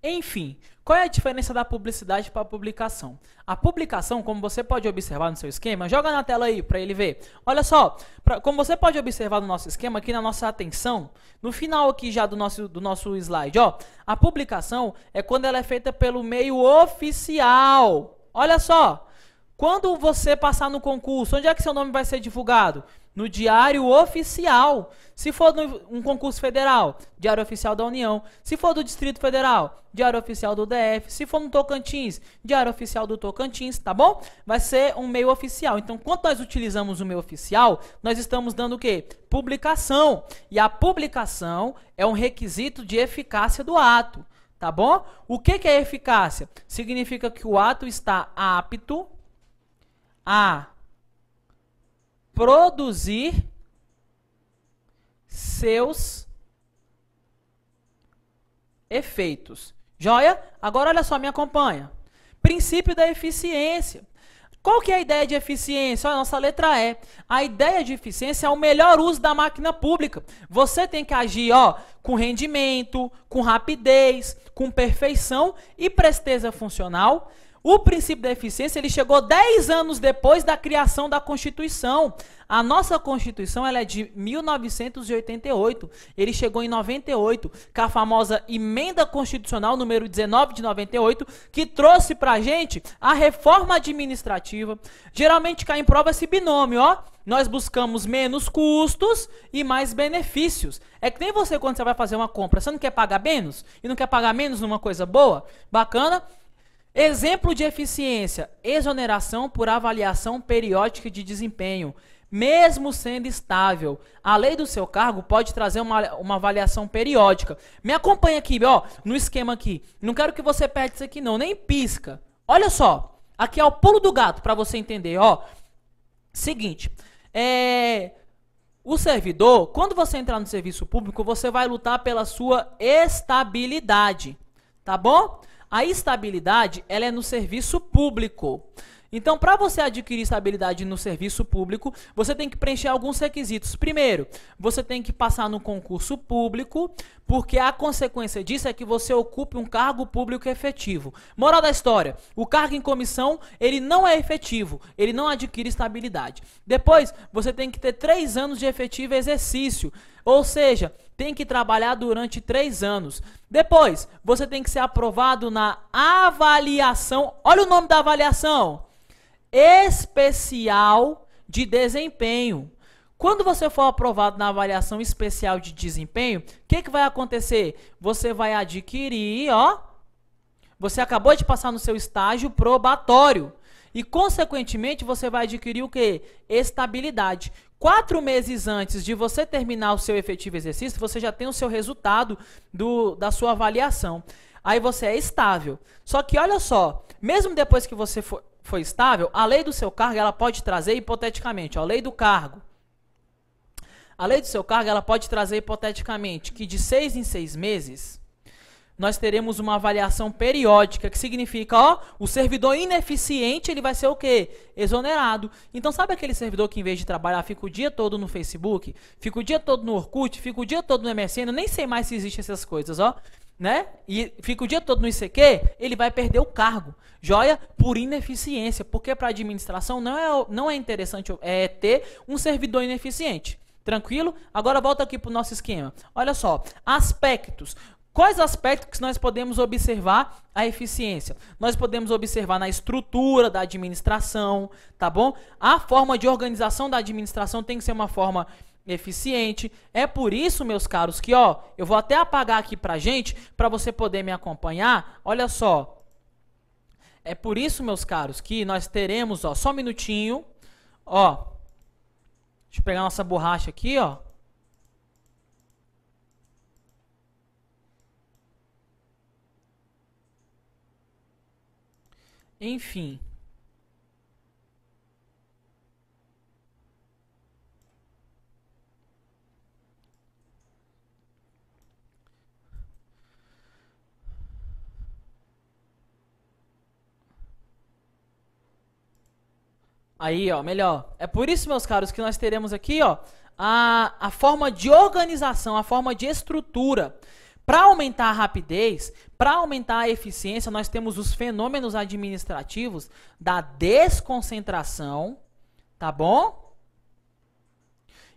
Enfim, qual é a diferença da publicidade para a publicação? A publicação, como você pode observar no seu esquema, joga na tela aí para ele ver. Olha só, como você pode observar no nosso esquema, aqui na nossa atenção, no final aqui já do nosso slide, ó, a publicação é quando ela é feita pelo meio oficial. Olha só, quando você passar no concurso, onde é que seu nome vai ser divulgado? No Diário Oficial. Se for um concurso federal, Diário Oficial da União. Se for do Distrito Federal, Diário Oficial do DF. Se for no Tocantins, Diário Oficial do Tocantins, tá bom? Vai ser um meio oficial. Então, quando nós utilizamos o meio oficial, nós estamos dando o quê? Publicação. E a publicação é um requisito de eficácia do ato, tá bom? O que é eficácia? Significa que o ato está apto a produzir seus efeitos. Joia? Agora olha só, me acompanha. Princípio da eficiência. Qual que é a ideia de eficiência? Olha, a nossa letra E. A ideia de eficiência é o melhor uso da máquina pública. Você tem que agir, ó, com rendimento, com rapidez, com perfeição e presteza funcional. O princípio da eficiência ele chegou 10 anos depois da criação da Constituição. A nossa Constituição ela é de 1988. Ele chegou em 98, com a famosa Emenda Constitucional número 19 de 98, que trouxe pra gente a reforma administrativa. Geralmente cai em prova esse binômio, ó. Nós buscamos menos custos e mais benefícios. É que nem você quando você vai fazer uma compra, você não quer pagar menos? E não quer pagar menos numa coisa boa? Bacana? Exemplo de eficiência, exoneração por avaliação periódica de desempenho. Mesmo sendo estável, a lei do seu cargo pode trazer uma avaliação periódica. Me acompanha aqui, ó, no esquema aqui. Não quero que você perde isso aqui não, nem pisca. Olha só, aqui é o pulo do gato para você entender, ó. Seguinte, o servidor, quando você entrar no serviço público, você vai lutar pela sua estabilidade, tá bom? A estabilidade, ela é no serviço público. Então, para você adquirir estabilidade no serviço público, você tem que preencher alguns requisitos. Primeiro, você tem que passar no concurso público, porque a consequência disso é que você ocupe um cargo público efetivo. Moral da história, o cargo em comissão, ele não é efetivo, ele não adquire estabilidade. Depois, você tem que ter 3 anos de efetivo exercício, ou seja, tem que trabalhar durante 3 anos. Depois, você tem que ser aprovado na avaliação, olha o nome da avaliação, especial de desempenho. Quando você for aprovado na avaliação especial de desempenho, o que vai acontecer? Você vai adquirir, ó, você acabou de passar no seu estágio probatório e, consequentemente, você vai adquirir o quê? Estabilidade. 4 meses antes de você terminar o seu efetivo exercício, você já tem o seu resultado da sua avaliação. Aí você é estável. Só que olha só, mesmo depois que você foi estável, a lei do seu cargo ela pode trazer hipoteticamente, ó, lei do cargo. A lei do seu cargo ela pode trazer hipoteticamente que de 6 em 6 meses nós teremos uma avaliação periódica, que significa, ó, o servidor ineficiente, ele vai ser o quê? Exonerado. Então, sabe aquele servidor que, em vez de trabalhar, fica o dia todo no Facebook, fica o dia todo no Orkut, fica o dia todo no MSN, eu nem sei mais se existem essas coisas, ó, né? E fica o dia todo no ICQ, ele vai perder o cargo, joia? Por ineficiência, porque para a administração não é interessante ter um servidor ineficiente. Tranquilo? Agora volta aqui para o nosso esquema. Olha só, aspectos. Quais aspectos que nós podemos observar a eficiência? Nós podemos observar na estrutura da administração, tá bom? A forma de organização da administração tem que ser uma forma eficiente. É por isso, meus caros, que ó, eu vou até apagar aqui pra gente, para você poder me acompanhar. Olha só. É por isso, meus caros, que nós teremos, ó, só um minutinho, ó. Deixa eu pegar nossa borracha aqui, ó. Enfim. Aí, ó, melhor. É por isso, meus caros, que nós teremos aqui, ó, a forma de organização, a forma de estrutura. Para aumentar a rapidez, para aumentar a eficiência, nós temos os fenômenos administrativos da desconcentração, tá bom?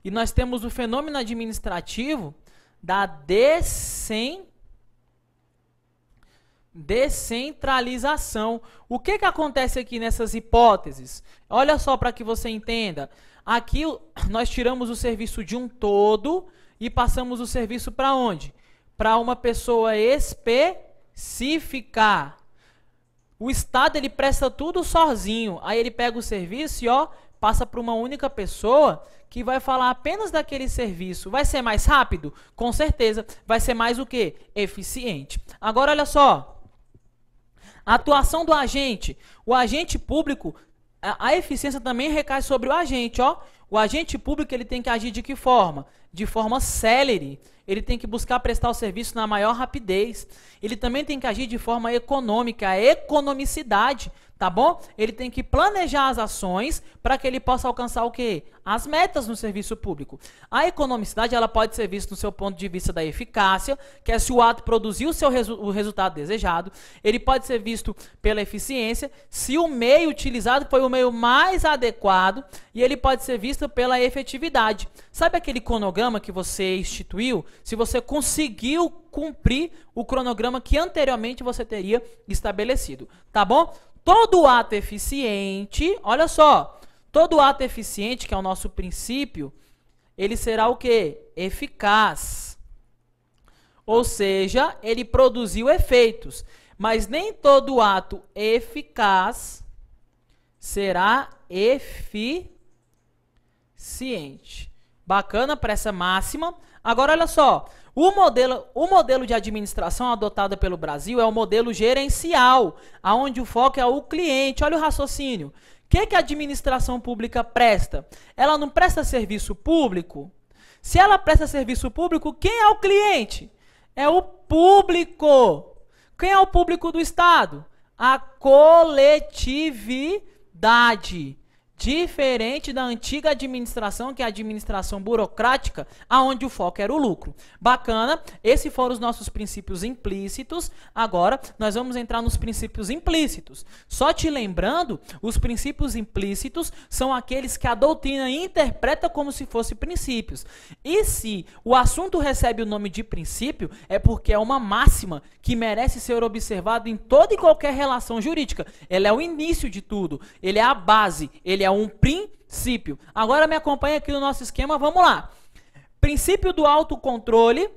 E nós temos o fenômeno administrativo da descentralização. O que acontece aqui nessas hipóteses? Olha só para que você entenda. Aqui nós tiramos o serviço de um todo e passamos o serviço para onde? Para uma pessoa específica. O Estado ele presta tudo sozinho. Aí ele pega o serviço e passa para uma única pessoa que vai falar apenas daquele serviço. Vai ser mais rápido? Com certeza. Vai ser mais o quê? Eficiente. Agora olha só. A atuação do agente. O agente público, a eficiência também recai sobre o agente. O agente público ele tem que agir de que forma? De forma célere. Ele tem que buscar prestar o serviço na maior rapidez. Ele também tem que agir de forma econômica, a economicidade, tá bom? Ele tem que planejar as ações para que ele possa alcançar o quê? As metas no serviço público. A economicidade ela pode ser vista no seu ponto de vista da eficácia, que é se o ato produziu o resultado desejado. Ele pode ser visto pela eficiência, se o meio utilizado foi o meio mais adequado, e ele pode ser visto pela efetividade. Sabe aquele cronograma que você instituiu? Se você conseguiu cumprir o cronograma que anteriormente você teria estabelecido, tá bom? Todo ato eficiente, olha só, todo ato eficiente, que é o nosso princípio, ele será o quê? Eficaz. Ou seja, ele produziu efeitos, mas nem todo ato eficaz será eficiente. Bacana para essa máxima. Agora, olha só, o modelo de administração adotado pelo Brasil é o modelo gerencial, onde o foco é o cliente. Olha o raciocínio. O que a administração pública presta? Ela não presta serviço público? Se ela presta serviço público, quem é o cliente? É o público. Quem é o público do Estado? A coletividade. Diferente da antiga administração, que é a administração burocrática, aonde o foco era o lucro. Bacana, esses foram os nossos princípios implícitos. Agora, nós vamos entrar nos princípios implícitos. Só te lembrando, os princípios implícitos são aqueles que a doutrina interpreta como se fossem princípios. E se o assunto recebe o nome de princípio, é porque é uma máxima que merece ser observada em toda e qualquer relação jurídica. Ele é o início de tudo, ele é a base, ele é um princípio. Agora me acompanha aqui no nosso esquema, vamos lá. Princípio do autocontrole,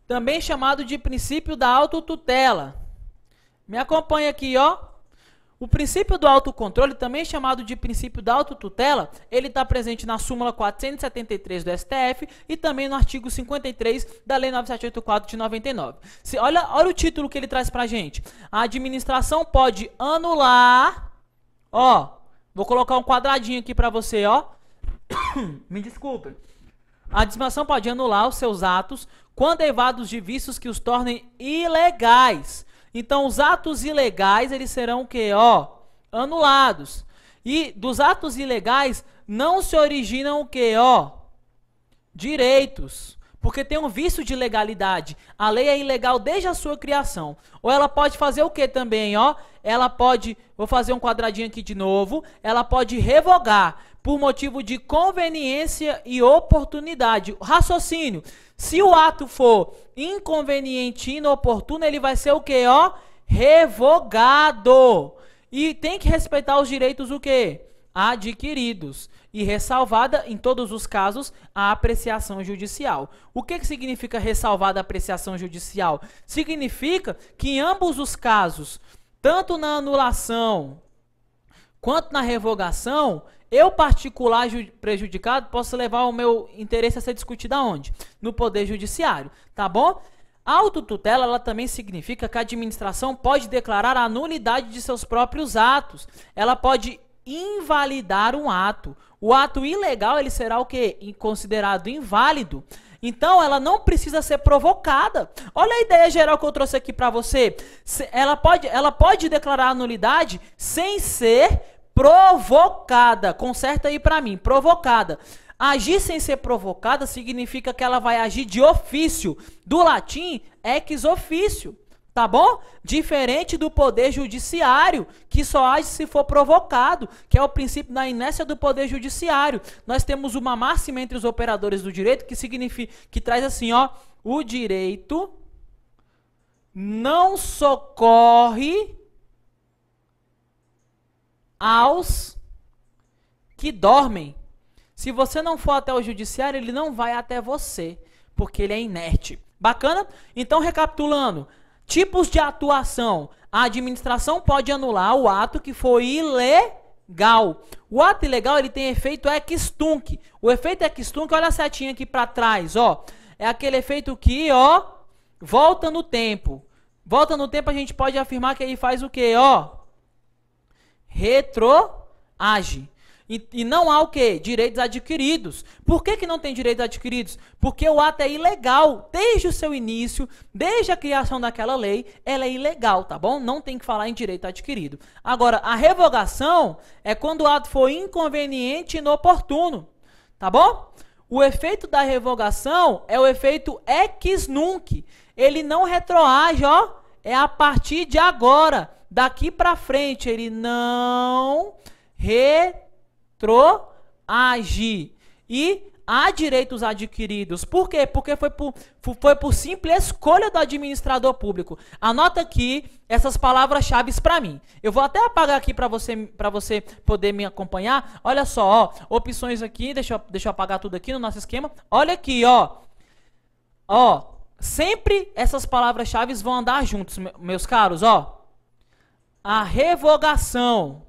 também chamado de princípio da autotutela. Me acompanha aqui, O princípio do autocontrole, também chamado de princípio da autotutela, ele está presente na súmula 473 do STF e também no artigo 53 da Lei 9784 de 99. Olha o título que ele traz para a gente. A administração pode anular, vou colocar um quadradinho aqui para você, Me desculpe. A administração pode anular os seus atos quando derivados de vícios que os tornem ilegais. Então, os atos ilegais, eles serão o quê? Anulados. E dos atos ilegais não se originam o quê? Direitos. Porque tem um vício de legalidade. A lei é ilegal desde a sua criação. Ou ela pode fazer o quê também, Ela pode, vou fazer um quadradinho aqui de novo, ela pode revogar por motivo de conveniência e oportunidade. Raciocínio. Se o ato for inconveniente e inoportuno, ele vai ser o quê? Revogado. E tem que respeitar os direitos o quê? Adquiridos. E ressalvada, em todos os casos, a apreciação judicial. O que significa ressalvada a apreciação judicial? Significa que em ambos os casos, tanto na anulação quanto na revogação, eu, particular prejudicado, posso levar o meu interesse a ser discutido aonde? No Poder Judiciário, tá bom? A autotutela, ela também significa que a administração pode declarar a nulidade de seus próprios atos. Ela pode invalidar um ato. O ato ilegal, ele será o quê? Considerado inválido. Então, ela não precisa ser provocada. Olha a ideia geral que eu trouxe aqui para você. Ela pode declarar a nulidade sem ser provocada. Conserta aí para mim. Provocada. Agir sem ser provocada significa que ela vai agir de ofício. Do latim, ex officio. Tá bom? Diferente do poder judiciário, que só age se for provocado, que é o princípio da inércia do poder judiciário. Nós temos uma máxima entre os operadores do direito que significa, que traz assim, ó, o direito não socorre aos que dormem. Se você não for até o judiciário, ele não vai até você, porque ele é inerte. Bacana? Então, recapitulando. Tipos de atuação. A administração pode anular o ato que foi ilegal. O ato ilegal ele tem efeito ex tunc. O efeito ex tunc, olha a setinha aqui para trás, ó. É aquele efeito que, ó, volta no tempo. Volta no tempo, a gente pode afirmar que ele faz o quê, ó? Retroage. E não há o quê? Direitos adquiridos. Por que não tem direitos adquiridos? Porque o ato é ilegal. Desde o seu início, desde a criação daquela lei, ela é ilegal, tá bom? Não tem que falar em direito adquirido. Agora, a revogação é quando o ato foi inconveniente e inoportuno, tá bom? O efeito da revogação é o efeito ex nunc. Ele não retroage, ó. É a partir de agora. Daqui para frente, ele não retroage. E há direitos adquiridos. Por quê? Porque foi por simples escolha do administrador público. Anota aqui essas palavras-chave para mim. Eu vou até apagar aqui para você poder me acompanhar. Olha só, ó, opções aqui, deixa eu apagar tudo aqui no nosso esquema. Olha aqui, ó. Ó, sempre essas palavras-chave vão andar juntos, meus caros, ó. A revogação.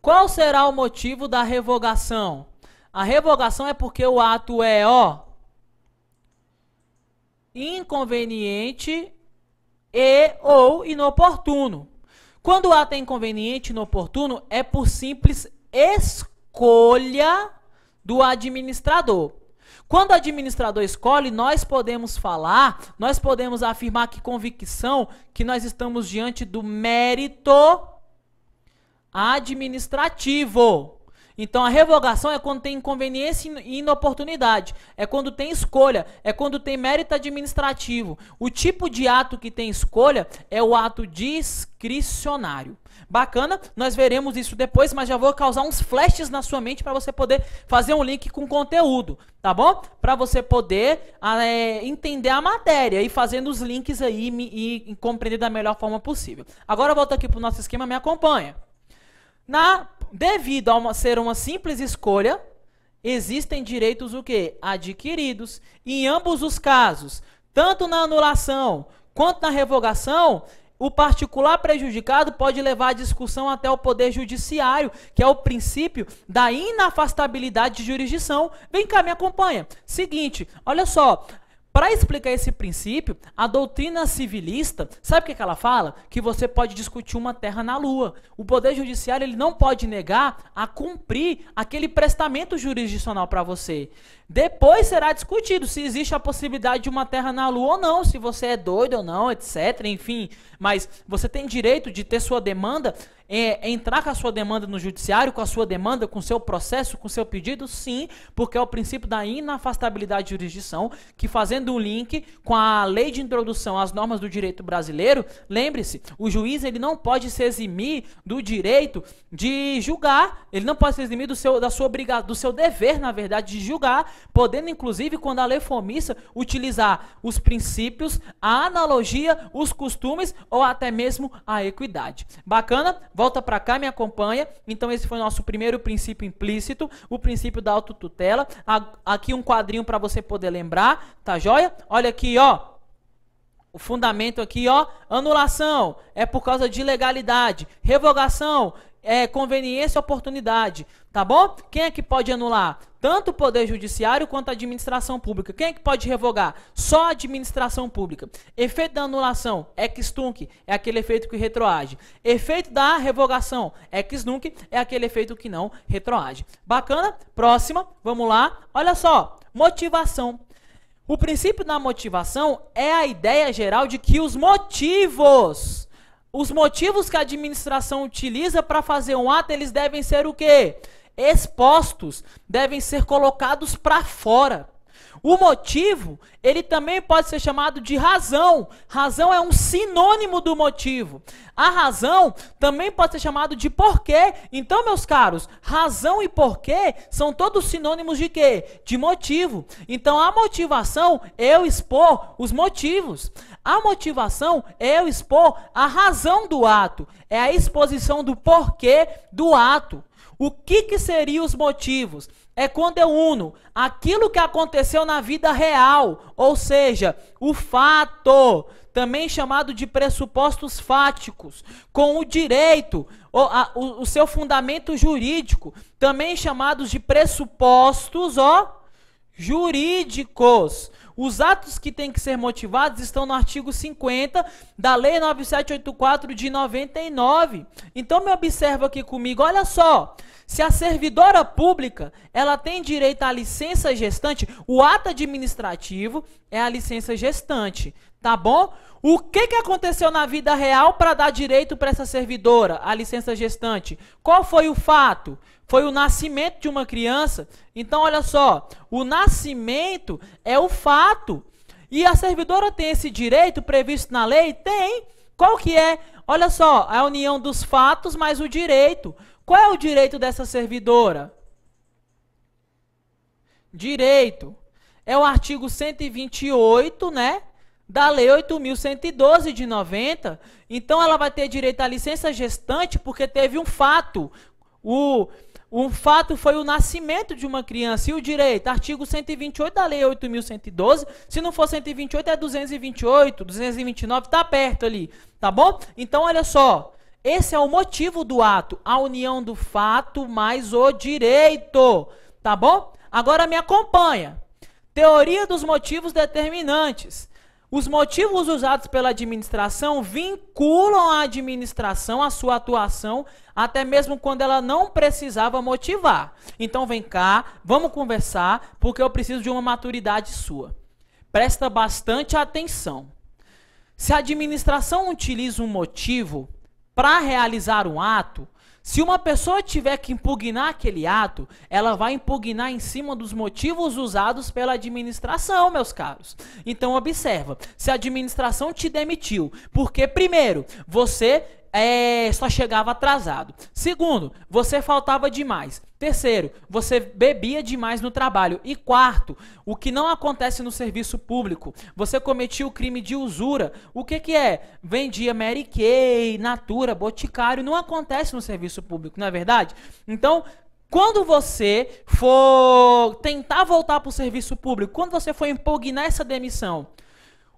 Qual será o motivo da revogação? A revogação é porque o ato é, ó, inconveniente e ou inoportuno. Quando o ato é inconveniente e inoportuno, é por simples escolha do administrador. Quando o administrador escolhe, nós podemos falar, nós podemos afirmar que convicção, que nós estamos diante do mérito administrativo. Então, a revogação é quando tem inconveniência e inoportunidade. É quando tem escolha. É quando tem mérito administrativo. O tipo de ato que tem escolha é o ato discricionário. Bacana? Nós veremos isso depois, mas já vou causar uns flashes na sua mente para você poder fazer um link com conteúdo, tá bom? Para você poder entender a matéria e fazendo os links aí e compreender da melhor forma possível. Agora, volta aqui para o nosso esquema, me acompanha. Devido a ser uma simples escolha, existem direitos o quê? Adquiridos. E em ambos os casos, tanto na anulação quanto na revogação, o particular prejudicado pode levar a discussão até o Poder Judiciário, que é o princípio da inafastabilidade de jurisdição. Vem cá, me acompanha. Seguinte, olha só. Para explicar esse princípio, a doutrina civilista, sabe o que ela fala? Que você pode discutir uma terra na lua. O Poder Judiciário ele não pode negar a cumprir aquele prestamento jurisdicional para você. Depois será discutido se existe a possibilidade de uma terra na lua ou não, se você é doido ou não, etc. Enfim, mas você tem direito de ter sua demanda, entrar com a sua demanda no judiciário, com a sua demanda, com o seu processo, com o seu pedido, sim, porque é o princípio da inafastabilidade de jurisdição, que fazendo um link com a lei de introdução às normas do direito brasileiro, lembre-se, o juiz ele não pode se eximir do direito de julgar, ele não pode se eximir do seu dever, na verdade, de julgar, podendo, inclusive, quando a lei for omissa, utilizar os princípios, a analogia, os costumes ou até mesmo a equidade. Bacana? Volta para cá, me acompanha. Então, esse foi o nosso primeiro princípio implícito, o princípio da autotutela. Aqui um quadrinho para você poder lembrar, tá joia? Olha aqui, ó. O fundamento aqui, ó. Anulação é por causa de ilegalidade. Revogação é conveniência e oportunidade, tá bom? Quem é que pode anular? Tanto o Poder Judiciário quanto a administração pública. Quem é que pode revogar? Só a administração pública. Efeito da anulação, ex tunc, é aquele efeito que retroage. Efeito da revogação, ex nunc, é aquele efeito que não retroage. Bacana? Próxima, vamos lá. Olha só, motivação. O princípio da motivação é a ideia geral de que os motivos que a administração utiliza para fazer um ato, eles devem ser o quê? expostos, devem ser colocados para fora. O motivo, ele também pode ser chamado de razão. Razão é um sinônimo do motivo. A razão também pode ser chamado de porquê. Então, meus caros, razão e porquê são todos sinônimos de quê? De motivo. Então, a motivação é eu expor os motivos. A motivação é eu expor a razão do ato. É a exposição do porquê do ato. O que seriam os motivos? É quando eu uno aquilo que aconteceu na vida real, ou seja, o fato, também chamado de pressupostos fáticos, com o direito, o seu fundamento jurídico, também chamados de pressupostos jurídicos. Os atos que têm que ser motivados estão no artigo 50 da Lei 9784 de 99. Então me observa aqui comigo, olha só. Se a servidora pública, ela tem direito à licença gestante, o ato administrativo é a licença gestante, tá bom? O que aconteceu na vida real para dar direito para essa servidora, a licença gestante? Qual foi o fato? Foi o nascimento de uma criança. Então, olha só, o nascimento é o fato. E a servidora tem esse direito previsto na lei? Tem. Qual que é? Olha só, a união dos fatos mais o direito. Qual é o direito dessa servidora? Direito. É o artigo 128, né? Da Lei 8.112 de 90. Então, ela vai ter direito à licença gestante porque teve um fato. O fato foi o nascimento de uma criança. E o direito? Artigo 128 da Lei 8.112. Se não for 128, é 228, 229, tá perto ali, tá bom? Então, olha só. Esse é o motivo do ato, a união do fato mais o direito, tá bom? Agora me acompanha. Teoria dos motivos determinantes. Os motivos usados pela administração vinculam a administração à sua atuação, até mesmo quando ela não precisava motivar. Então vem cá, vamos conversar, porque eu preciso de uma maturidade sua. Presta bastante atenção. Se a administração utiliza um motivo para realizar um ato, se uma pessoa tiver que impugnar aquele ato, ela vai impugnar em cima dos motivos usados pela administração, meus caros. Então observa, se a administração te demitiu, porque primeiro, você só chegava atrasado. Segundo, você faltava demais. Terceiro, você bebia demais no trabalho. E quarto, o que não acontece no serviço público, você cometia o crime de usura. O que é? Vendia Mary Kay, Natura, Boticário, não acontece no serviço público, não é verdade? Então, quando você for tentar voltar para o serviço público, quando você for impugnar essa demissão,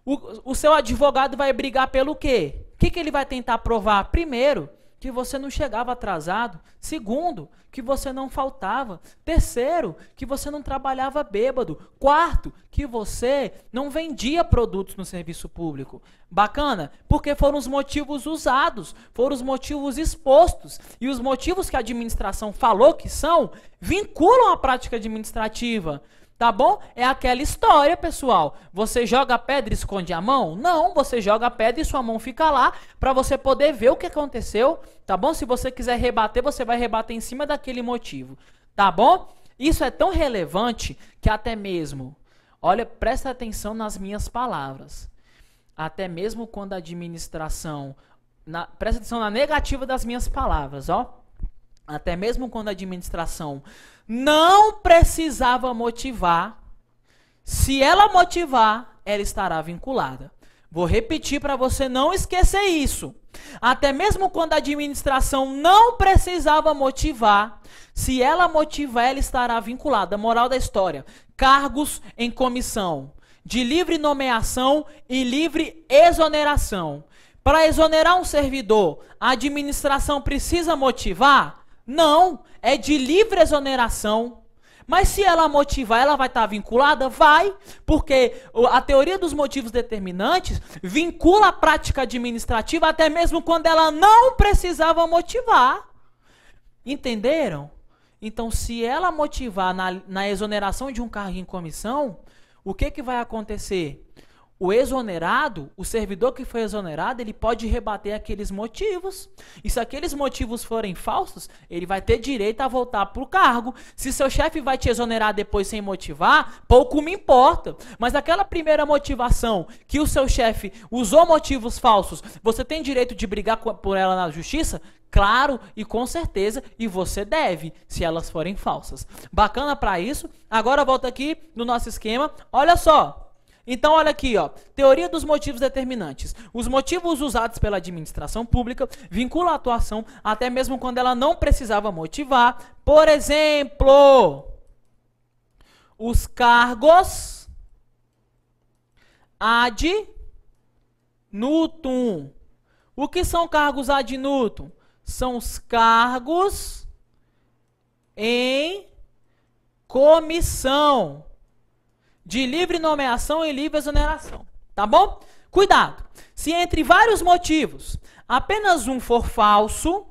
o seu advogado vai brigar pelo quê? O que ele vai tentar provar? Primeiro, que você não chegava atrasado. Segundo, que você não faltava. Terceiro, que você não trabalhava bêbado. Quarto, que você não vendia produtos no serviço público. Bacana? Porque foram os motivos usados, foram os motivos expostos. E os motivos que a administração falou que são, vinculam a prática administrativa. Tá bom? É aquela história, pessoal. Você joga a pedra e esconde a mão? Não, você joga a pedra e sua mão fica lá para você poder ver o que aconteceu, tá bom? Se você quiser rebater, você vai rebater em cima daquele motivo, tá bom? Isso é tão relevante que até mesmo, olha, presta atenção nas minhas palavras. Até mesmo quando a administração, presta atenção na negativa das minhas palavras, ó. Até mesmo quando a administração não precisava motivar, se ela motivar, ela estará vinculada. Vou repetir para você não esquecer isso. Até mesmo quando a administração não precisava motivar, se ela motivar, ela estará vinculada. Moral da história: cargos em comissão, de livre nomeação e livre exoneração. Para exonerar um servidor, a administração precisa motivar? Não, é de livre exoneração. Mas se ela motivar, ela vai estar vinculada? Vai, porque a teoria dos motivos determinantes vincula a prática administrativa até mesmo quando ela não precisava motivar. Entenderam? Então, se ela motivar na exoneração de um cargo em comissão, o que vai acontecer? O exonerado, o servidor que foi exonerado, ele pode rebater aqueles motivos. E se aqueles motivos forem falsos, ele vai ter direito a voltar para o cargo. Se seu chefe vai te exonerar depois sem motivar, pouco me importa. Mas aquela primeira motivação que o seu chefe usou motivos falsos, você tem direito de brigar por ela na justiça? Claro e com certeza, e você deve, se elas forem falsas. Bacana para isso. Agora volta aqui no nosso esquema. Olha só. Então, olha aqui, ó, teoria dos motivos determinantes. Os motivos usados pela administração pública vinculam a atuação até mesmo quando ela não precisava motivar. Por exemplo, os cargos ad nutum. O que são cargos ad nutum? São os cargos em comissão de livre nomeação e livre exoneração, tá bom? Cuidado, se entre vários motivos apenas um for falso,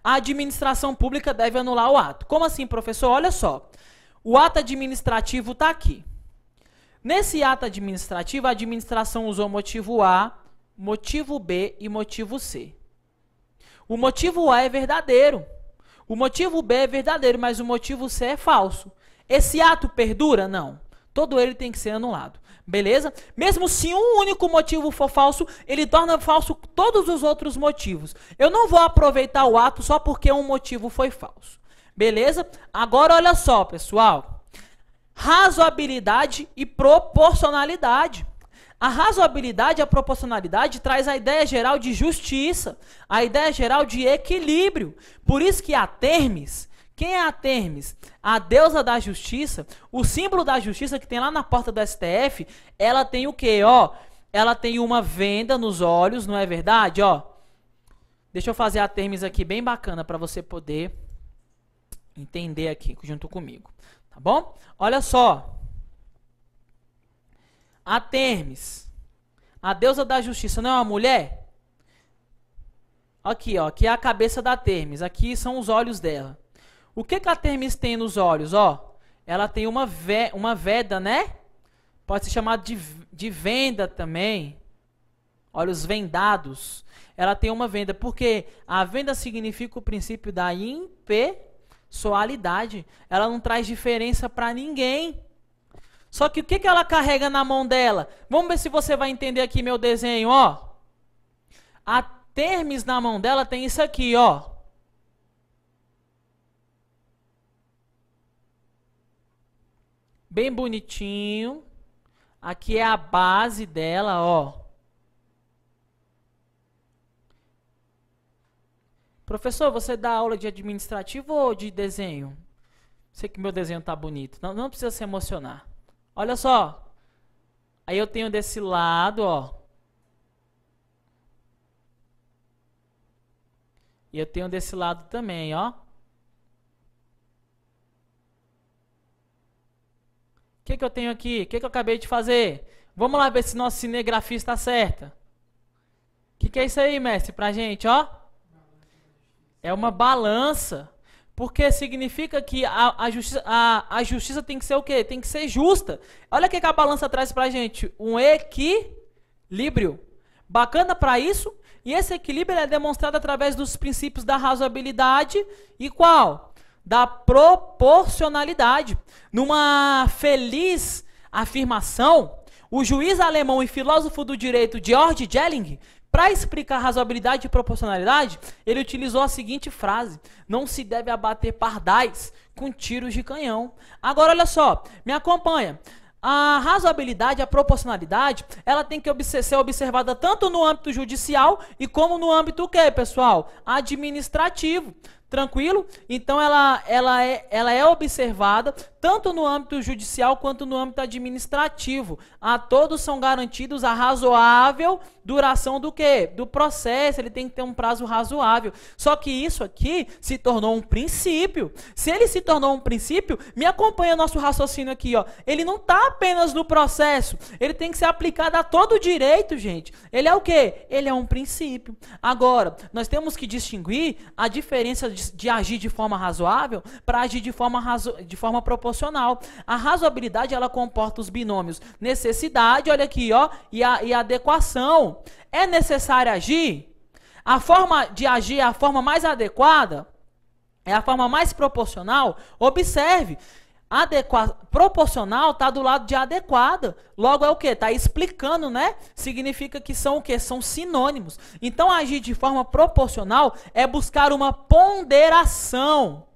a administração pública deve anular o ato. Como assim, professor? Olha só, o ato administrativo está aqui. Nesse ato administrativo, a administração usou motivo A, motivo B e motivo C. O motivo A é verdadeiro, o motivo B é verdadeiro, mas o motivo C é falso. Esse ato perdura? Não. Todo ele tem que ser anulado, beleza? Mesmo se um único motivo for falso, ele torna falso todos os outros motivos. Eu não vou aproveitar o ato só porque um motivo foi falso, beleza? Agora olha só, pessoal. Razoabilidade e proporcionalidade. A razoabilidade e a proporcionalidade traz a ideia geral de justiça, a ideia geral de equilíbrio. Por isso que a Thermes... Quem é a Thermes? A deusa da justiça, o símbolo da justiça que tem lá na porta do STF, ela tem o quê? Ó, ela tem uma venda nos olhos, não é verdade? Ó, deixa eu fazer a Thermes aqui bem bacana para você poder entender aqui junto comigo, tá bom? Olha só, a Thermes, a deusa da justiça, não é uma mulher? Aqui, ó, aqui é a cabeça da Thermes, aqui são os olhos dela. O que a Thermes tem nos olhos? Ó, ela tem uma veda, né? Pode ser chamada de venda também. Olhos vendados. Ela tem uma venda, porque a venda significa o princípio da impessoalidade. Ela não traz diferença para ninguém. Só que o que ela carrega na mão dela? Vamos ver se você vai entender aqui meu desenho, ó. A Thermes na mão dela tem isso aqui, ó. Bem bonitinho. Aqui é a base dela, ó. Professor, você dá aula de administrativo ou de desenho? Sei que meu desenho tá bonito. Não precisa se emocionar. Olha só. Aí eu tenho desse lado, ó. E eu tenho desse lado também, ó. O que eu tenho aqui? O que eu acabei de fazer? Vamos lá ver se nosso cinegrafia está certa. O que é isso aí, mestre? Pra gente, ó. É uma balança. Porque significa que a justiça tem que ser o quê? Tem que ser justa. Olha o que a balança traz pra gente. Um equilíbrio. Bacana para isso. E esse equilíbrio é demonstrado através dos princípios da razoabilidade e qual? Da proporcionalidade. Numa feliz afirmação, o juiz alemão e filósofo do direito Georg Jelling, para explicar razoabilidade e proporcionalidade, ele utilizou a seguinte frase: não se deve abater pardais com tiros de canhão. Agora olha só, me acompanha. A razoabilidade, a proporcionalidade, ela tem que ser observada tanto no âmbito judicial e como no âmbito o quê, pessoal? Administrativo. Tranquilo? Então ela é observada tanto no âmbito judicial quanto no âmbito administrativo. A todos são garantidos a razoável duração do quê? Do processo. Ele tem que ter um prazo razoável. Só que isso aqui se tornou um princípio. Se ele se tornou um princípio, me acompanha nosso raciocínio aqui, ó. Ele não está apenas no processo. Ele tem que ser aplicado a todo o direito, gente. Ele é o quê? Ele é um princípio. Agora, nós temos que distinguir a diferença de agir de forma razoável para agir de forma proporcional. A razoabilidade, ela comporta os binômios necessidade, olha aqui, ó, e adequação. É necessário agir? A forma de agir é a forma mais adequada? É a forma mais proporcional? Observe. Proporcional está do lado de adequada. Logo é o que? Está explicando, né? Significa que são o quê? São sinônimos. Então, agir de forma proporcional é buscar uma ponderação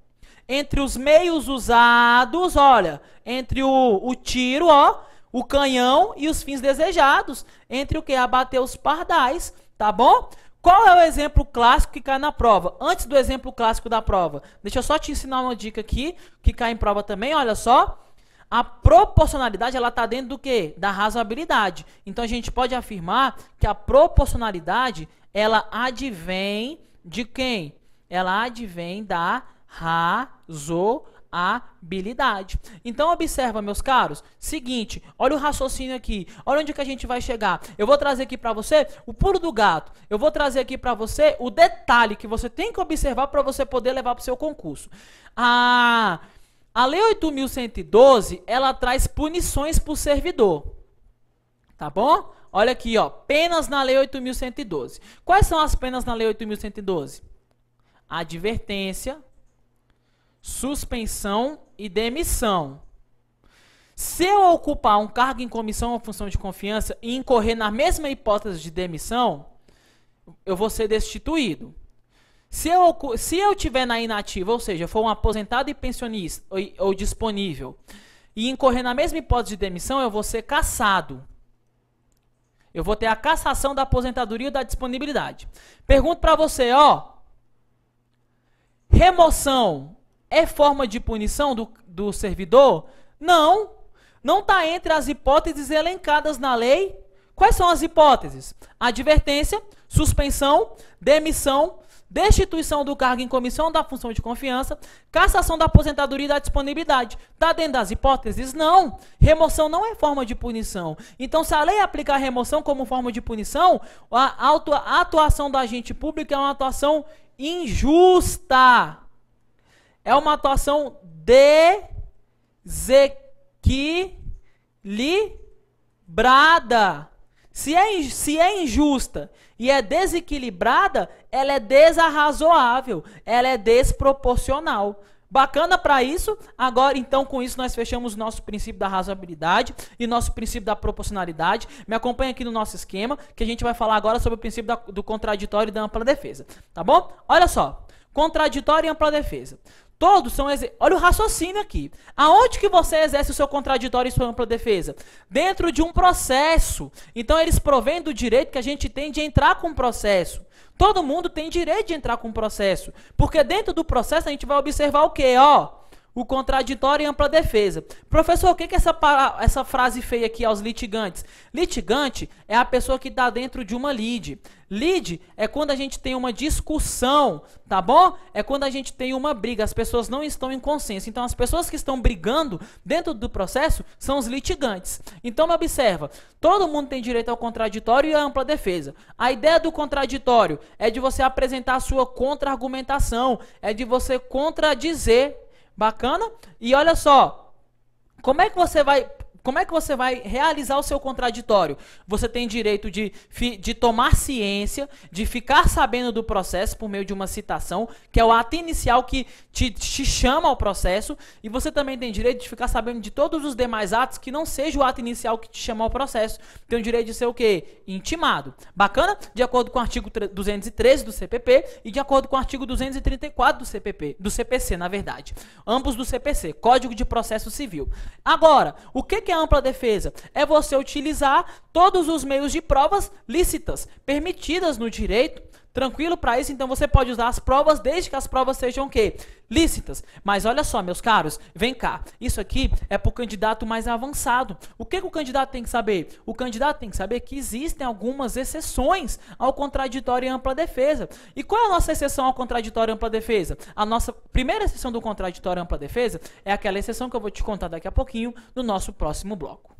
entre os meios usados, olha, entre o tiro, ó, o canhão e os fins desejados. Entre o que? Abater os pardais, tá bom? Qual é o exemplo clássico que cai na prova? Antes do exemplo clássico da prova, deixa eu só te ensinar uma dica aqui, que cai em prova também, olha só. A proporcionalidade, ela está dentro do quê? Da razoabilidade. Então, a gente pode afirmar que a proporcionalidade, ela advém de quem? Ela advém da razoabilidade. Então, observa, meus caros, seguinte, olha o raciocínio aqui, olha onde que a gente vai chegar. Eu vou trazer aqui para você o pulo do gato, eu vou trazer aqui para você o detalhe que você tem que observar para você poder levar para o seu concurso. A Lei 8.112, ela traz punições para o servidor, tá bom? Olha aqui, ó, penas na Lei 8.112. Quais são as penas na Lei 8.112? Advertência, suspensão e demissão. Se eu ocupar um cargo em comissão ou função de confiança e incorrer na mesma hipótese de demissão, eu vou ser destituído. Se eu tiver na inativa, ou seja, for um aposentado e pensionista ou disponível, e incorrer na mesma hipótese de demissão, eu vou ser cassado. Eu vou ter a cassação da aposentadoria e da disponibilidade. Pergunto para você, ó, remoção é forma de punição do servidor? Não. Não está entre as hipóteses elencadas na lei. Quais são as hipóteses? Advertência, suspensão, demissão, destituição do cargo em comissão da função de confiança, cassação da aposentadoria e da disponibilidade. Está dentro das hipóteses? Não. Remoção não é forma de punição. Então, se a lei aplicar remoção como forma de punição, a atuação do agente público é uma atuação injusta. É uma atuação desequilibrada. Se é injusta e é desequilibrada, ela é desarrazoável, ela é desproporcional. Bacana para isso? Agora, então, com isso, nós fechamos o nosso princípio da razoabilidade e nosso princípio da proporcionalidade. Me acompanha aqui no nosso esquema, que a gente vai falar agora sobre o princípio do contraditório e da ampla defesa. Tá bom? Olha só. Contraditório e ampla defesa. Todos são... Olha o raciocínio aqui. Aonde que você exerce o seu contraditório e sua ampla defesa? Dentro de um processo. Então, eles provêm do direito que a gente tem de entrar com o processo. Todo mundo tem direito de entrar com o processo. Porque dentro do processo a gente vai observar o quê? Ó, o contraditório e ampla defesa. Professor, o que é essa frase feia aqui aos litigantes? Litigante é a pessoa que está dentro de uma lide. Lide é quando a gente tem uma discussão, tá bom? É quando a gente tem uma briga, as pessoas não estão em consenso. Então, as pessoas que estão brigando dentro do processo são os litigantes. Então, me observa, todo mundo tem direito ao contraditório e à ampla defesa. A ideia do contraditório é de você apresentar a sua contra-argumentação, é de você contradizer. Bacana? E olha só, como é que você vai realizar o seu contraditório? Você tem direito de tomar ciência, de ficar sabendo do processo por meio de uma citação, que é o ato inicial que te chama ao processo, e você também tem direito de ficar sabendo de todos os demais atos que não seja o ato inicial que te chama ao processo. Tem o direito de ser o quê? Intimado. Bacana? De acordo com o artigo 213 do CPP e de acordo com o artigo 234 do CPP, do CPC, na verdade. Ambos do CPC, Código de Processo Civil. Agora, o que é ampla defesa? É você utilizar todos os meios de provas lícitas, permitidas no direito. Tranquilo para isso? Então você pode usar as provas desde que as provas sejam o quê? Lícitas. Mas olha só, meus caros, vem cá. Isso aqui é para o candidato mais avançado. O que o candidato tem que saber? O candidato tem que saber que existem algumas exceções ao contraditório e ampla defesa. E qual é a nossa exceção ao contraditório e ampla defesa? A nossa primeira exceção do contraditório e ampla defesa é aquela exceção que eu vou te contar daqui a pouquinho no nosso próximo bloco.